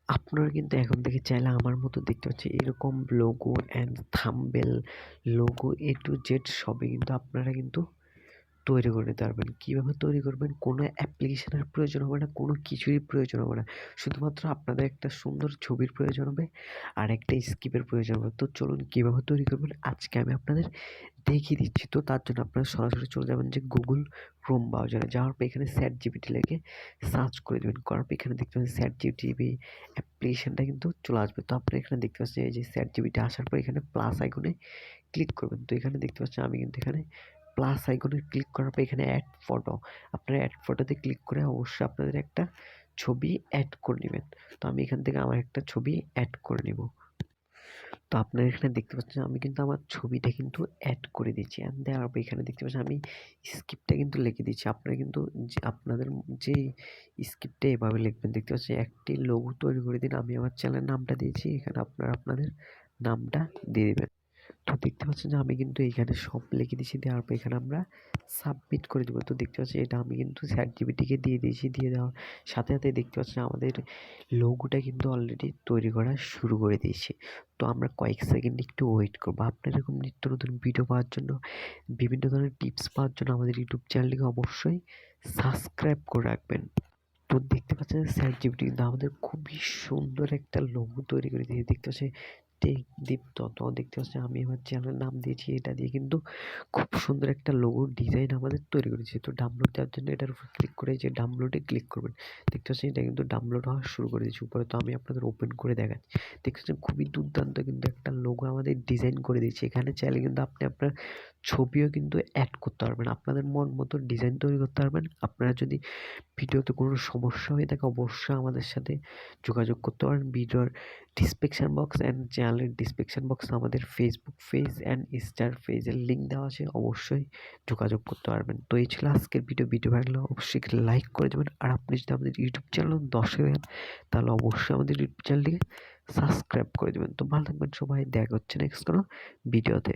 আপনারা কিন্তু এখন থেকে চাইলে আমার মতো দেখতে পাচ্ছেন এরকম logo and thumbnail, logo A to Z সবই কিন্তু আপনারা কিন্তু তৈরি করে নিতে পারবেন। কীভাবে তৈরি করবেন? কোনো অ্যাপ্লিকেশনের প্রয়োজন হবে না, কোনো কিছুরই প্রয়োজন হবে না। শুধুমাত্র আপনাদের একটা সুন্দর ছবির প্রয়োজন হবে আর একটা স্কিপের প্রয়োজন হবে। তো চলুন কীভাবে তৈরি করবেন আজকে আমি আপনাদের দেখিয়ে দিচ্ছি। তো তার জন্য আপনারা সরাসরি চলে যাবেন যে Google Chrome ব্রাউজারে। যাওয়ার পর এখানে ChatGPT লিখে সার্চ করে দেবেন। করার পর এখানে দেখতে পাচ্ছেন ChatGPT অ্যাপ্লিকেশনটা কিন্তু চলে আসবে। তো আপনারা এখানে দেখতে পাচ্ছেন এই যে ChatGPT আসার পর এখানে প্লাস আইকনে ক্লিক করবেন। তো এখানে দেখতে পাচ্ছেন আমি কিন্তু এখানে প্লাস আইকনে ক্লিক করার পর এখানে অ্যাড ফটো, আপনারা অ্যাড ফটোতে ক্লিক করে অবশ্যই আপনাদের একটা ছবি অ্যাড করে নেবেন। তো আমি এখান থেকে আমার একটা ছবি অ্যাড করে নেব। তো আপনারা এখানে দেখতে পাচ্ছেন আমি কিন্তু আমার ছবিটা কিন্তু অ্যাড করে দিয়েছি। দেওয়ার পর এখানে দেখতে পাচ্ছেন আমি স্ক্রিপ্টটা কিন্তু লিখে দিচ্ছি। আপনারা কিন্তু আপনাদের যে স্ক্রিপ্টটা এভাবে লিখবেন, দেখতে পাচ্ছেন একটি লোগো তৈরি করে দিন। আমি আমার চ্যানেলের নামটা দিয়েছি, এখানে আপনারা আপনাদের নামটা দিয়ে দেবেন। তো দেখতে পাচ্ছেন যে আমি কিন্তু এইখানে সব লিখে দিয়েছি। দেওয়ার পর এখানে আমরা সাবমিট করে দেবো। তো দেখতে পাচ্ছেন এটা আমি কিন্তু ChatGPTকে দিয়ে দিয়েছি। দিয়ে দেওয়ার সাথে সাথে দেখতে পাচ্ছেন আমাদের লোগোটা কিন্তু অলরেডি তৈরি করা শুরু করে দিয়েছি। তো আমরা কয়েক সেকেন্ড একটু ওয়েট করবো। আপনার এরকম নিত্য নতুন ভিডিও পাওয়ার জন্য, বিভিন্ন ধরনের টিপস পাওয়ার জন্য আমাদের ইউটিউব চ্যানেলটিকে অবশ্যই সাবস্ক্রাইব করে রাখবেন। তো দেখতে পাচ্ছেন ChatGPT কিন্তু আমাদের খুবই সুন্দর একটা লোগো তৈরি করে দিয়েছে। দেখতে পাচ্ছেন টেকদীপ্ত। তো দেখতে পাচ্ছেন আমি আমার চ্যানেলের নাম দিয়েছি, এটা দিয়ে কিন্তু খুব সুন্দর একটা লোগো ডিজাইন আমাদের তৈরি করেছি। তো ডাউনলোড দেওয়ার জন্য এটার উপর ক্লিক করে যে ডাউনলোডে ক্লিক করবেন। দেখতে পাচ্ছেন এটা কিন্তু ডাউনলোড হওয়া শুরু করে দিয়েছি উপরে। তো আমি আপনাদের ওপেন করে দেখাচ্ছি। দেখতে পাচ্ছেন খুবই দুর্দান্ত কিন্তু একটা লোগো আমাদের ডিজাইন করে দিয়েছি। এখানে চাইলে কিন্তু আপনি আপনার ছবিও কিন্তু অ্যাড করতে পারবেন, আপনাদের মন মতো ডিজাইন তৈরি করতে পারবেন। আপনারা যদি ভিডিওতে কোনো সমস্যা হয়ে থাকে অবশ্যই আমাদের সাথে যোগাযোগ করতে পারেন। ভিডিওর ডিসক্রিপশন বক্স অ্যান্ড চ্যানেলের ডিসক্রিপশন বক্সে আমাদের ফেসবুক পেজ অ্যান্ড ইনস্টার পেজের লিঙ্ক দেওয়া আছে, অবশ্যই যোগাযোগ করতে পারবেন। তো এই ছিল আজকের ভিডিও ভালো লাগলে অবশ্যই লাইক করে দেবেন। আর আপনি যদি আমাদের ইউটিউব চ্যানেল দর্শক দেন তাহলে অবশ্যই আমাদের ইউটিউব চ্যানেলটিকে সাবস্ক্রাইব করে দেবেন। তো ভালো থাকবেন সবাই, দেখা হচ্ছে নেক্সট কোনো ভিডিওতে।